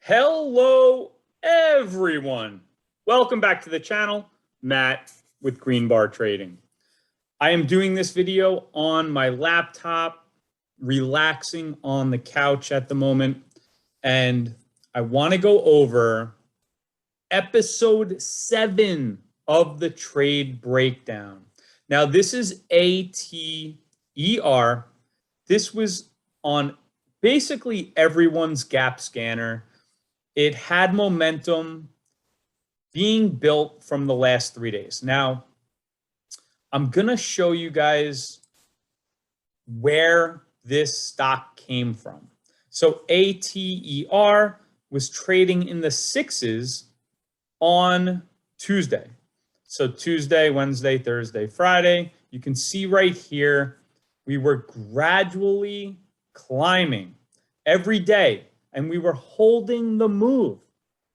Hello, everyone. Welcome back to the channel, Matt with Green Bar Trading. I am doing this video on my laptop, relaxing on the couch at the moment, and I want to go over episode 7 of the trade breakdown. Now, this is ATER. This was on basically everyone's gap scanner. It had momentum being built from the last 3 days. Now, I'm going to show you guys where this stock came from. So ATER was trading in the 6s on Tuesday. So Tuesday, Wednesday, Thursday, Friday. You can see right here, we were gradually climbing every day. And we were holding the move.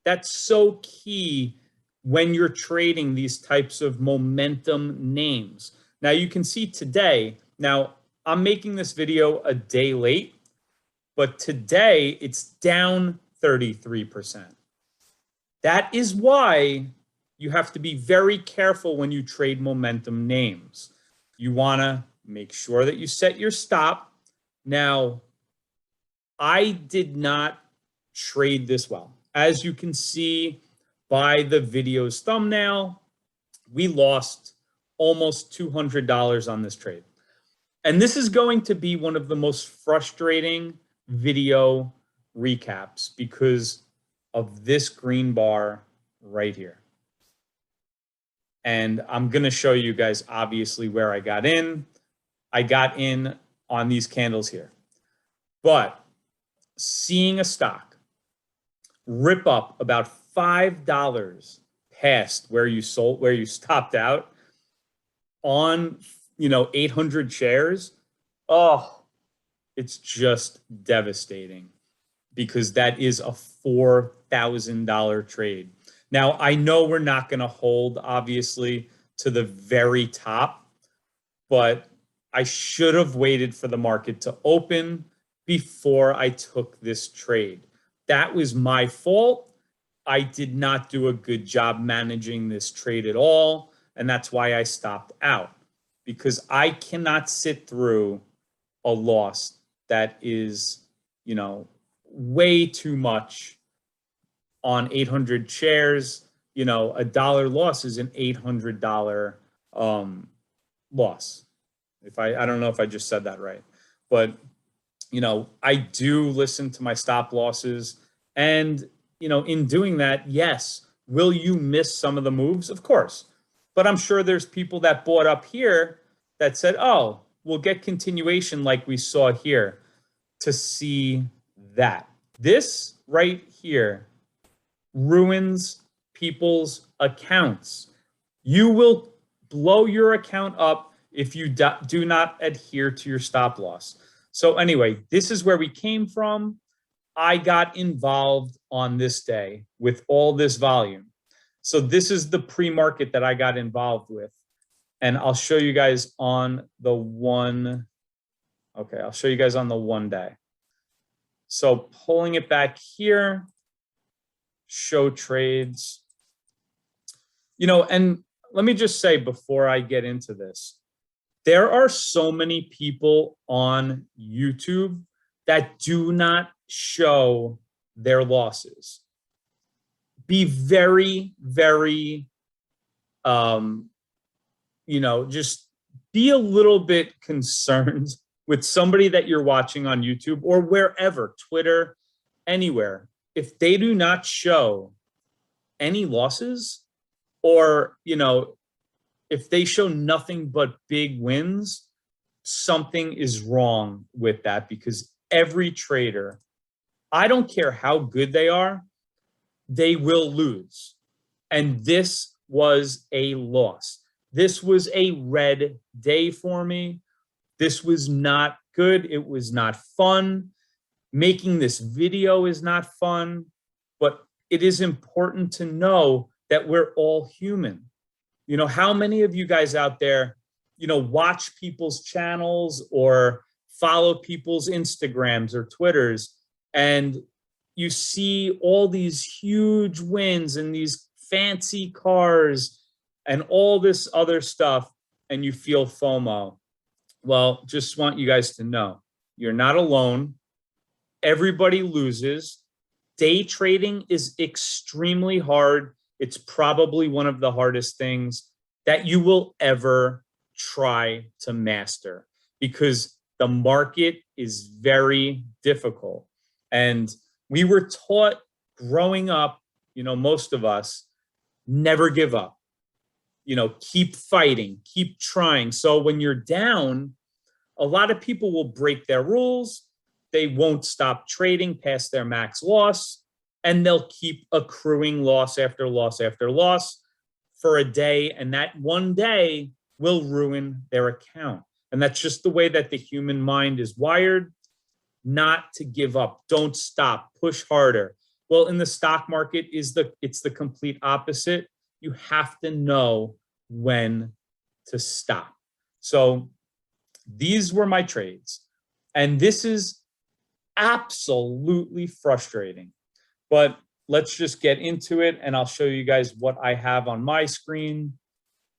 That's so key when you're trading these types of momentum names. Now you can see today, now I'm making this video a day late, but today it's down 33%. That is why you have to be very careful when you trade momentum names. You want to make sure that you set your stop. Now, I did not trade this well. As you can see by the video's thumbnail, we lost almost $200 on this trade. And this is going to be one of the most frustrating video recaps because of this green bar right here. And I'm going to show you guys obviously where I got in. I got in on these candles here. But seeing a stock rip up about $5 past where you sold, where you stopped out on, 800 shares. Oh, it's just devastating because that is a $4,000 trade. Now, I know we're not going to hold, obviously, to the very top, but I should have waited for the market to open before I took this trade. That was my fault. I did not do a good job managing this trade at all. And that's why I stopped out, because I cannot sit through a loss that is, way too much on 800 shares. A dollar loss is an $800 loss. I don't know if I just said that right, but I do listen to my stop losses. And, in doing that, yes, will you miss some of the moves? Of course. But I'm sure there's people that bought up here that said, oh, we'll get continuation like we saw here to see that. This right here ruins people's accounts. You will blow your account up if you do not adhere to your stop loss. So anyway, this is where we came from. I got involved on this day with all this volume. So this is the pre-market that I got involved with. And I'll show you guys on the one. Okay, I'll show you guys on the 1 day. So pulling it back here, show trades. And let me just say before I get into this, there are so many people on YouTube that do not show their losses. Be very, very, just be a little bit concerned with somebody that you're watching on YouTube or wherever, Twitter, anywhere. If they do not show any losses or, if they show nothing but big wins, something is wrong with that, because every trader, I don't care how good they are, they will lose. And this was a loss. This was a red day for me. This was not good. It was not fun. Making this video is not fun, but it is important to know that we're all human. How many of you guys out there, watch people's channels or follow people's Instagrams or Twitters, and you see all these huge wins and these fancy cars and all this other stuff, and you feel FOMO. Well, just want you guys to know, you're not alone. Everybody loses. Day trading is extremely hard. It's probably one of the hardest things that you will ever try to master, because the market is very difficult. And we were taught growing up, most of us, never give up, keep fighting, keep trying. So when you're down, a lot of people will break their rules. They won't stop trading past their max loss, and they'll keep accruing loss after loss after loss for a day. And that one day will ruin their account. And that's just the way that the human mind is wired, not to give up. Don't stop, push harder. Well, in the stock market, it's the complete opposite. You have to know when to stop. So these were my trades. And this is absolutely frustrating. But let's just get into it, and I'll show you guys what I have on my screen.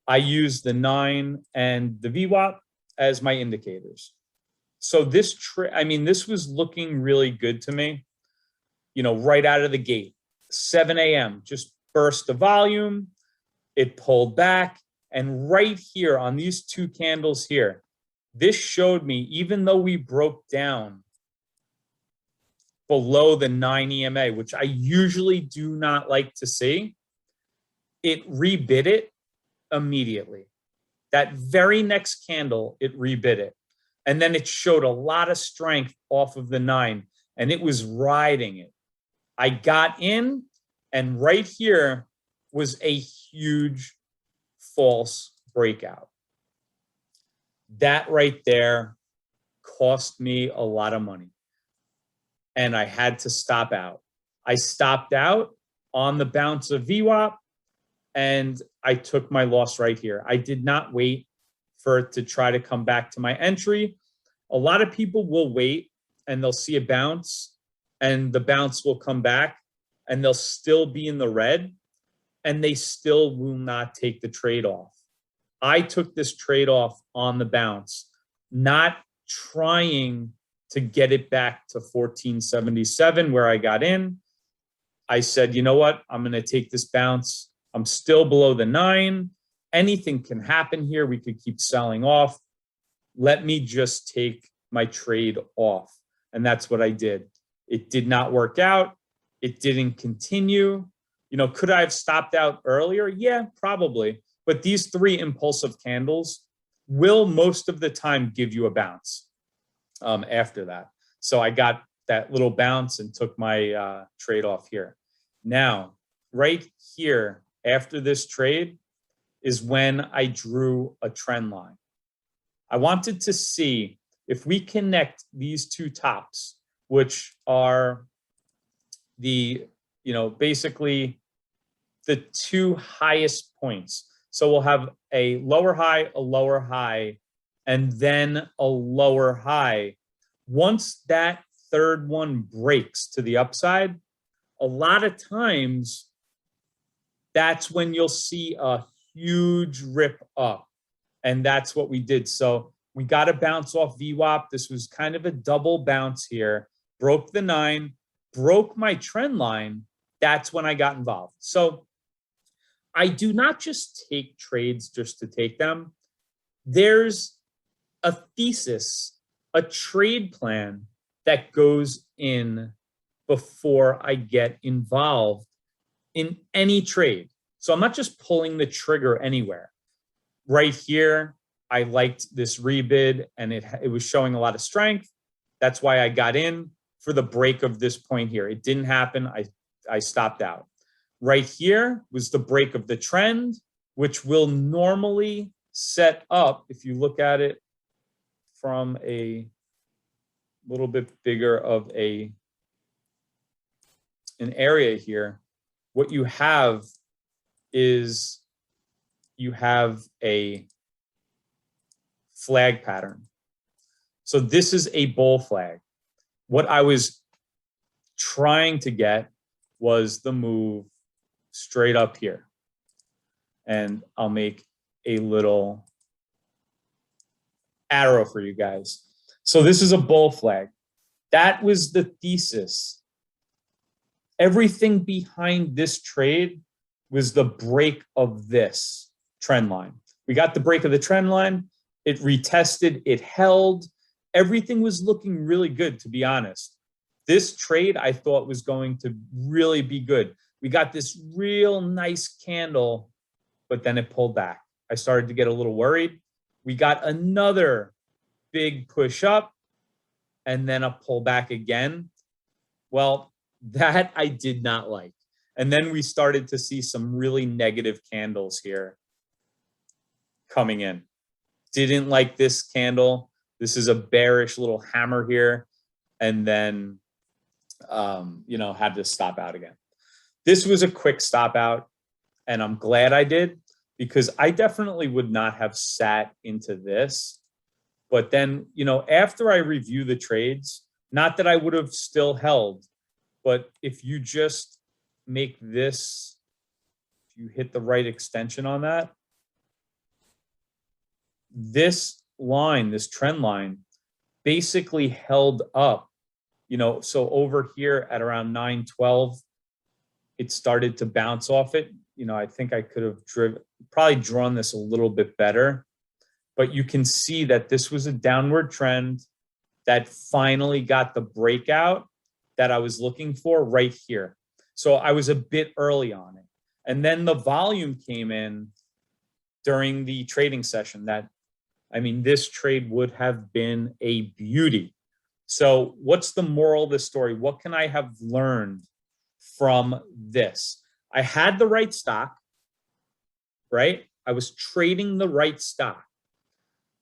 I use the 9 and the VWAP as my indicators. So this was looking really good to me, right out of the gate. 7 a.m., just burst the volume, it pulled back, and right here on these two candles here, this showed me, even though we broke down below the 9 EMA, which I usually do not like to see, it rebid it immediately. That very next candle, it rebid it. And then it showed a lot of strength off of the 9, and it was riding it. I got in, and right here was a huge false breakout. That right there cost me a lot of money, and I had to stop out. I stopped out on the bounce of VWAP, and I took my loss right here. I did not wait for it to try to come back to my entry. A lot of people will wait, and they'll see a bounce, and the bounce will come back, and they'll still be in the red, and they still will not take the trade off. I took this trade off on the bounce, not trying to get it back to 1477 where I got in. I said, you know what? I'm going to take this bounce. I'm still below the 9. Anything can happen here. We could keep selling off. Let me just take my trade off. And that's what I did. It did not work out. It didn't continue. Could I have stopped out earlier? Yeah, probably. But these 3 impulsive candles will most of the time give you a bounce after that. So I got that little bounce and took my trade off here. Now, right here, after this trade, is when I drew a trend line. I wanted to see if we connect these two tops, which are the, basically the 2 highest points. So we'll have a lower high, and then a lower high. Once that third one breaks to the upside, a lot of times that's when you'll see a huge rip up. And that's what we did. So we got a bounce off VWAP. This was kind of a double bounce here. Broke the 9, broke my trend line. That's when I got involved. So I do not just take trades just to take them. There's a thesis, a trade plan that goes in before I get involved in any trade. So I'm not just pulling the trigger anywhere. Right here, I liked this rebid, and it was showing a lot of strength. That's why I got in for the break of this point here. It didn't happen. I stopped out. Right here was the break of the trend, which will normally set up, if you look at it from a little bit bigger of an area here, what you have is you have a flag pattern. So this is a bull flag. What I was trying to get was the move straight up here. And I'll make a little arrow for you guys. So this is a bull flag. That was the thesis. Everything behind this trade was the break of this trend line. We got the break of the trend line. It retested, it held. Everything was looking really good, to be honest. This trade I thought was going to really be good. We got this real nice candle, but then it pulled back. I started to get a little worried. We got another big push up and then a pullback again. Well, that I did not like. And then we started to see some really negative candles here coming in. Didn't like this candle. This is a bearish little hammer here. And then, had to stop out again. This was a quick stop out, and I'm glad I did, because I definitely would not have sat into this. But then, after I review the trades, not that I would have still held, but if you just make this, if you hit the right extension on that, this line, this trend line, basically held up, so over here at around 912, it started to bounce off it. I think I could have probably drawn this a little bit better, but you can see that this was a downward trend that finally got the breakout that I was looking for right here. So I was a bit early on it. And then the volume came in during the trading session this trade would have been a beauty. So what's the moral of the story? What can I have learned from this? I had the right stock, right? I was trading the right stock.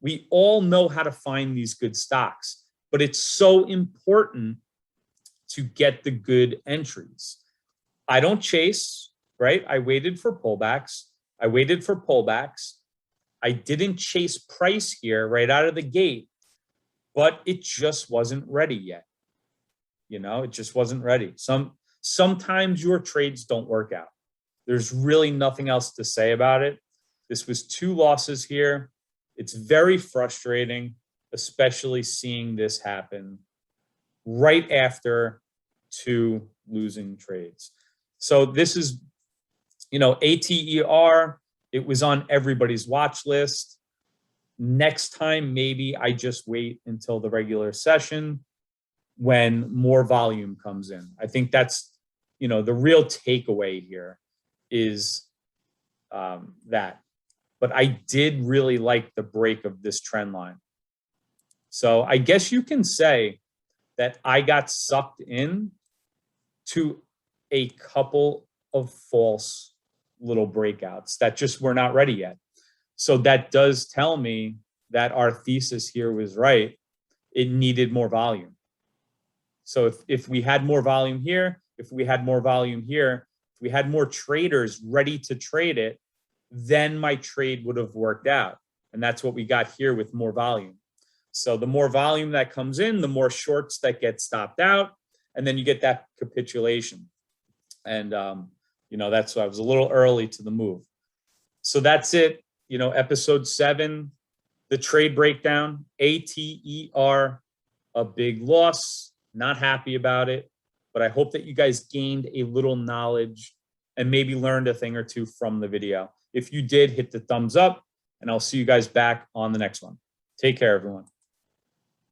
We all know how to find these good stocks, but it's so important to get the good entries. I don't chase, right? I waited for pullbacks. I didn't chase price here right out of the gate, but it just wasn't ready yet. It just wasn't ready. Sometimes your trades don't work out. There's really nothing else to say about it. This was 2 losses here. It's very frustrating, especially seeing this happen right after 2 losing trades. So this is, ATER. It was on everybody's watch list. Next time, maybe I just wait until the regular session when more volume comes in. I think that's, the real takeaway here is that. But I did really like the break of this trend line. So I guess you can say that I got sucked in to a couple of false little breakouts that just were not ready yet. So that does tell me that our thesis here was right. It needed more volume. So if we had more volume here, if we had more traders ready to trade it, then my trade would have worked out. And that's what we got here with more volume. So the more volume that comes in, the more shorts that get stopped out, and then you get that capitulation. And, that's why I was a little early to the move. So that's it. Episode 7, the trade breakdown, ATER, a big loss, not happy about it, but I hope that you guys gained a little knowledge and maybe learned a thing or two from the video. If you did, hit the thumbs up, and I'll see you guys back on the next one. Take care, everyone.